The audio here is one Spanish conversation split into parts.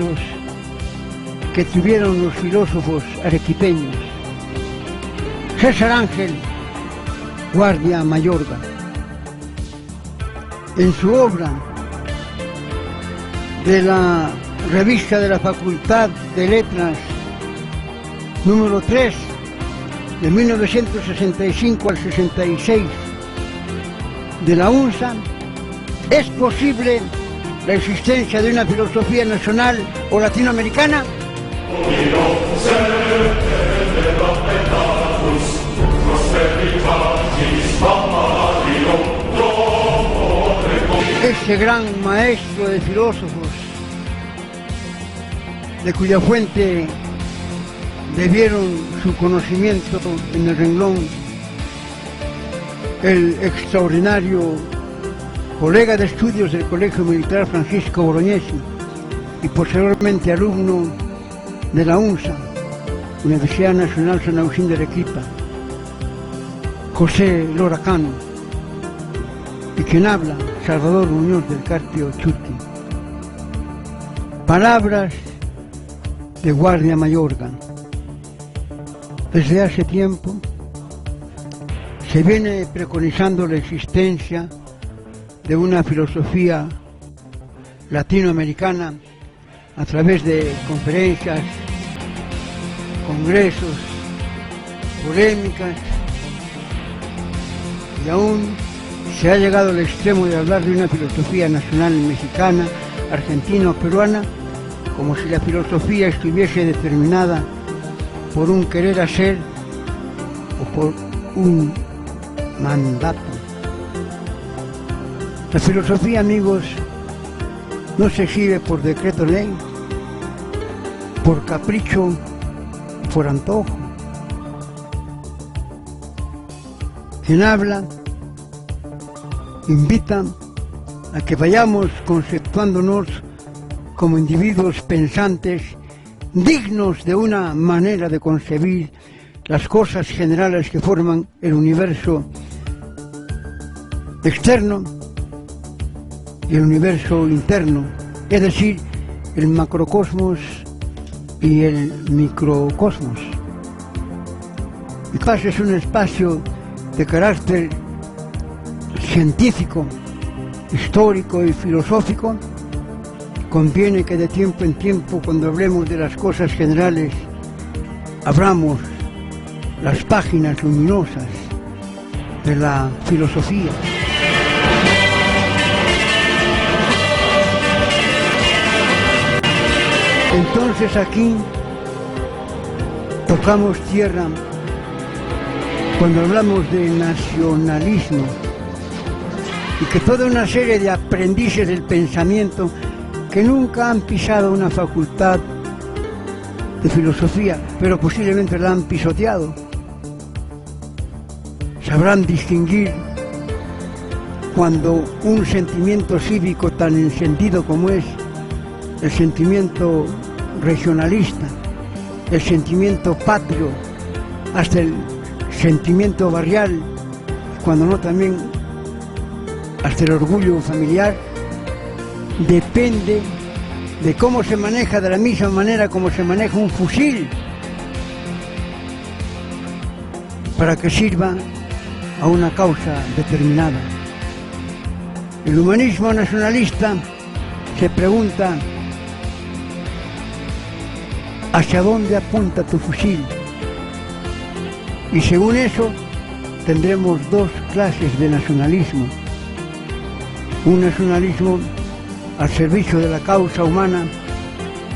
maestros que tuvieron los filósofos arequipeños. César Ángel Guardia Mayorga, en su obra de la revista de la Facultad de Letras número 3, de 1965 al 66, de la UNSA, ¿es posible la existencia de una filosofía nacional o latinoamericana? Ese gran maestro de filósofos, de cuya fuente debieron su conocimiento en el renglón el extraordinario colega de estudios del Colegio Militar Francisco Bolognesi y posteriormente alumno de la UNSA, Universidad Nacional San Agustín de Arequipa, José Lora Cano, y quien habla, Salvador Muñoz del Carpio Churqui. Palabras de Guardia Mayorga. Desde hace tiempo se viene preconizando la existencia de una filosofía latinoamericana a través de conferencias, congresos, polémicas, y aún se ha llegado al extremo de hablar de una filosofía nacional mexicana, argentina o peruana, como si la filosofía estuviese determinada por un querer hacer o por un mandato. La filosofía, amigos, no se exhibe por decreto ley, por capricho, por antojo. Quien habla invita a que vayamos conceptuándonos como individuos pensantes, dignos de una manera de concebir las cosas generales que forman el universo externo y el universo interno, es decir, el macrocosmos y el microcosmos. Mi casa es un espacio de carácter científico, histórico y filosófico. Conviene que de tiempo en tiempo, cuando hablemos de las cosas generales, abramos las páginas luminosas de la filosofía. Entonces aquí tocamos tierra cuando hablamos de nacionalismo y que toda una serie de aprendices del pensamiento que nunca han pisado una facultad de filosofía, pero posiblemente la han pisoteado, sabrán distinguir cuando un sentimiento cívico tan encendido como es el sentimiento regionalista, el sentimiento patrio, hasta el sentimiento barrial, cuando no también hasta el orgullo familiar, depende de cómo se maneja, de la misma manera como se maneja un fusil, para que sirva a una causa determinada. El humanismo nacionalista se pregunta: ¿hacia dónde apunta tu fusil? Y según eso tendremos dos clases de nacionalismo: un nacionalismo al servicio de la causa humana,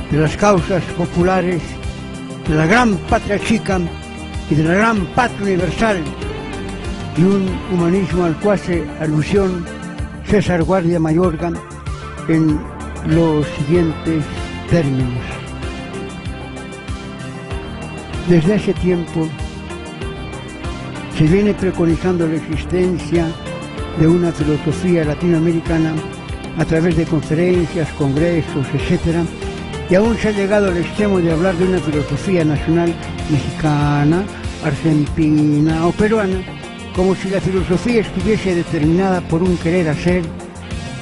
de las causas populares, de la gran patria chica y de la gran patria universal, y un humanismo al cual hace alusión César Guardia Mayorga en los siguientes términos. Desde hace tiempo se viene preconizando la existencia de una filosofía latinoamericana a través de conferencias, congresos, etc. Y aún se ha llegado al extremo de hablar de una filosofía nacional mexicana, argentina o peruana, como si la filosofía estuviese determinada por un querer hacer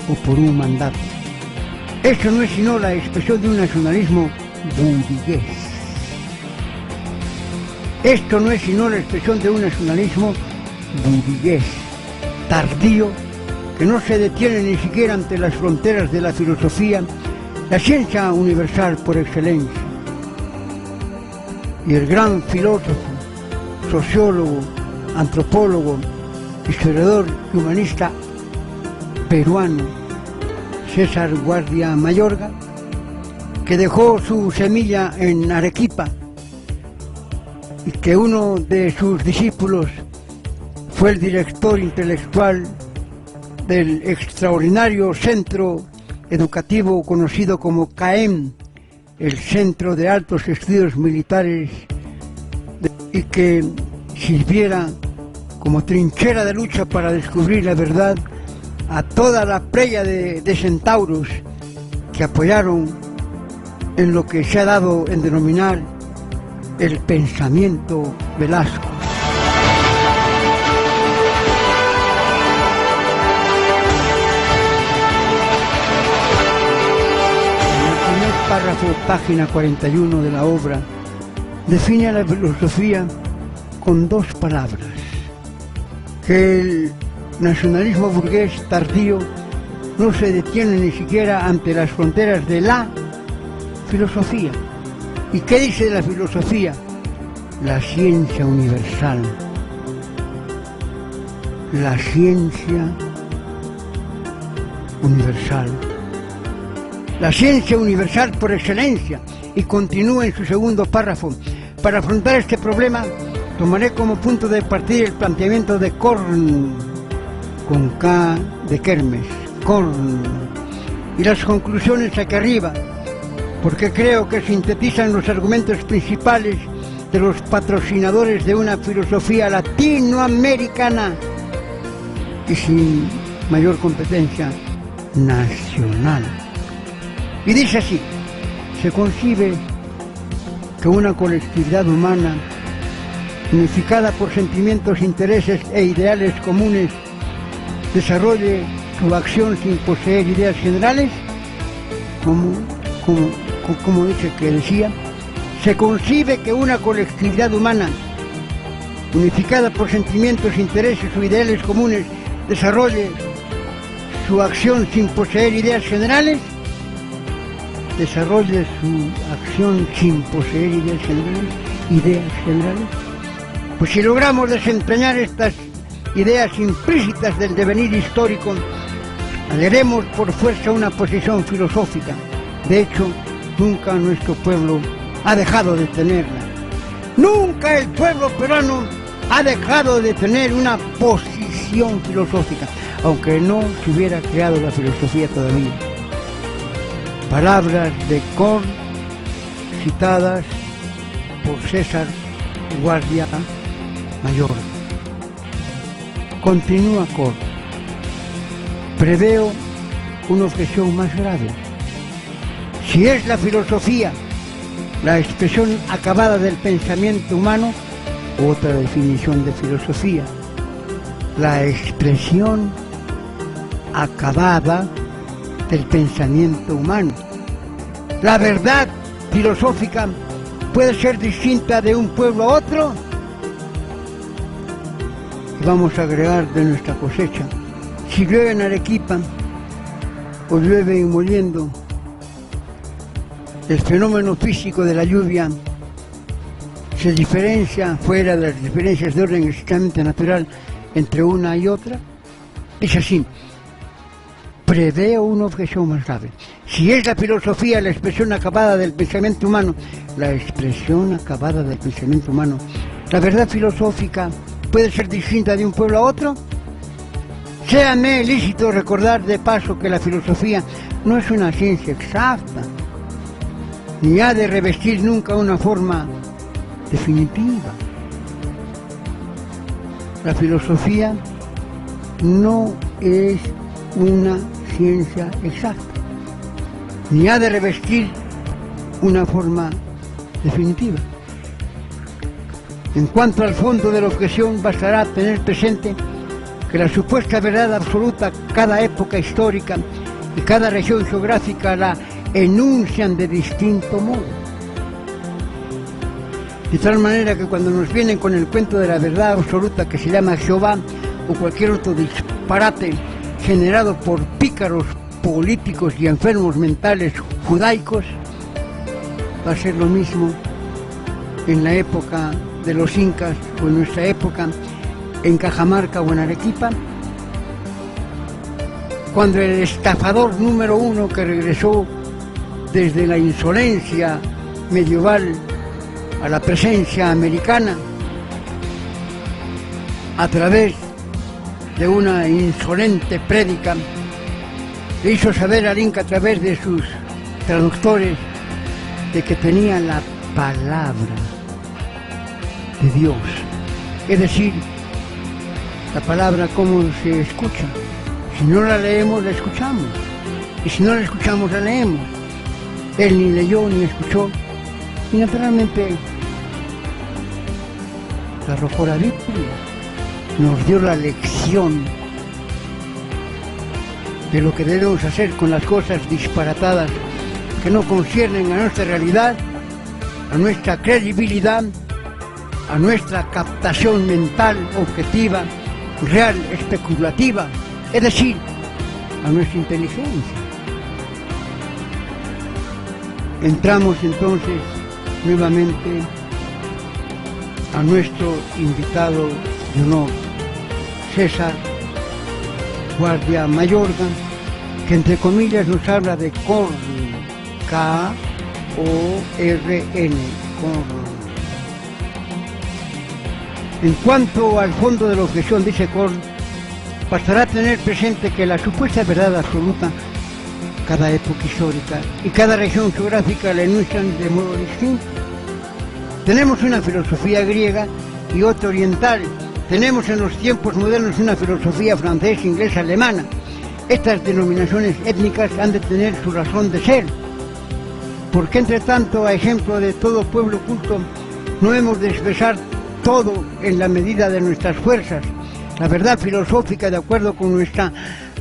o por un mandato. Esto no es sino la expresión de un nacionalismo burgués. Esto no es sino la expresión de un nacionalismo burgués, tardío, que no se detiene ni siquiera ante las fronteras de la filosofía, la ciencia universal por excelencia. Y el gran filósofo, sociólogo, antropólogo, historiador y humanista peruano, César Guardia Mayorga, que dejó su semilla en Arequipa y que uno de sus discípulos fue el director intelectual del extraordinario centro educativo conocido como CAEM, el Centro de Altos Estudios Militares, y que sirviera como trinchera de lucha para descubrir la verdad a toda la playa de centauros que apoyaron en lo que se ha dado en denominar el pensamiento Velasco. En el primer párrafo, página 41 de la obra, define a la filosofía con dos palabras: que el nacionalismo burgués tardío no se detiene ni siquiera ante las fronteras de la filosofía. ¿Y qué dice de la filosofía? La ciencia universal. La ciencia universal. La ciencia universal por excelencia. Y continúa en su segundo párrafo: para afrontar este problema tomaré como punto de partida el planteamiento de Korn, con K de Kermes, Korn, y las conclusiones aquí arriba, porque creo que sintetizan los argumentos principales de los patrocinadores de una filosofía latinoamericana y sin mayor competencia nacional. Y dice así: se concibe que una colectividad humana unificada por sentimientos, intereses e ideales comunes desarrolle su acción sin poseer ideas generales, como dice que decía, se concibe que una colectividad humana unificada por sentimientos, intereses o ideales comunes desarrolle su acción sin poseer ideas generales, desarrolle su acción sin poseer ideas generales. Pues si logramos desempeñar estas ideas implícitas del devenir histórico, hallaremos por fuerza una posición filosófica. De hecho, nunca nuestro pueblo ha dejado de tenerla. Nunca el pueblo peruano ha dejado de tener una posición filosófica, aunque no se hubiera creado la filosofía todavía. Palabras de Korn citadas por César Guardia Mayorga. Continúa Korn: preveo una objeción más grave. Si es la filosofía la expresión acabada del pensamiento humano, otra definición de filosofía: la expresión acabada del pensamiento humano. ¿La verdad filosófica puede ser distinta de un pueblo a otro? Y vamos a agregar de nuestra cosecha: si llueve en Arequipa o llueve en Moliendo, el fenómeno físico de la lluvia se diferencia fuera de las diferencias de orden estrictamente natural entre una y otra. Es así. Preveo una objeción más grave. Si es la filosofía la expresión acabada del pensamiento humano, la expresión acabada del pensamiento humano, ¿la verdad filosófica puede ser distinta de un pueblo a otro? Séame lícito recordar de paso que la filosofía no es una ciencia exacta, ni ha de revestir nunca una forma definitiva. La filosofía no es una ciencia exacta, ni ha de revestir una forma definitiva. En cuanto al fondo de la objeción, bastará tener presente que la supuesta verdad absoluta cada época histórica y cada región geográfica la enuncian de distinto modo. De tal manera que cuando nos vienen con el cuento de la verdad absoluta que se llama Jehová o cualquier otro disparate generado por pícaros políticos y enfermos mentales judaicos, va a ser lo mismo en la época de los incas o en nuestra época en Cajamarca o en Arequipa, cuando el estafador número uno que regresó desde la insolencia medieval a la presencia americana a través de una insolente prédica, le hizo saber al Inca a través de sus traductores de que tenía la palabra de Dios. Es decir, la palabra cómo se escucha. Si no la leemos, la escuchamos. Y si no la escuchamos, la leemos. Él ni leyó ni escuchó. Y naturalmente la arrojó la Biblia. Nos dio la lección de lo que debemos hacer con las cosas disparatadas que no conciernen a nuestra realidad, a nuestra credibilidad, a nuestra captación mental objetiva, real, especulativa, es decir, a nuestra inteligencia. Entramos entonces nuevamente a nuestro invitado de honor, César Guardia Mayorga, que entre comillas nos habla de Korn, K-O-R-N, Korn. En cuanto al fondo de la objeción, dice Korn, bastará tener presente que la supuesta verdad absoluta, cada época histórica y cada región geográfica la enuncian de modo distinto. Tenemos una filosofía griega y otra oriental. Tenemos en los tiempos modernos una filosofía francesa, inglesa, alemana. Estas denominaciones étnicas han de tener su razón de ser. Porque entre tanto, a ejemplo de todo pueblo culto, no hemos de expresar todo en la medida de nuestras fuerzas, la verdad filosófica de acuerdo con nuestra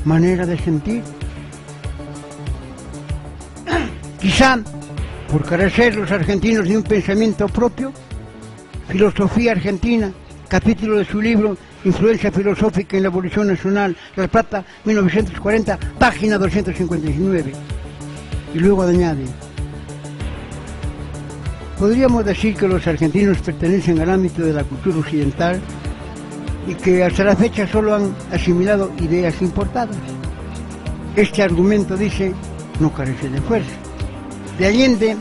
manera de sentir. Quizá, por carecer los argentinos de un pensamiento propio, Filosofía Argentina, capítulo de su libro Influencia filosófica en la evolución nacional, La Plata, 1940, página 259. Y luego añade: podríamos decir que los argentinos pertenecen al ámbito de la cultura occidental y que hasta la fecha solo han asimilado ideas importadas. Este argumento, dice, no carece de fuerza. De Allende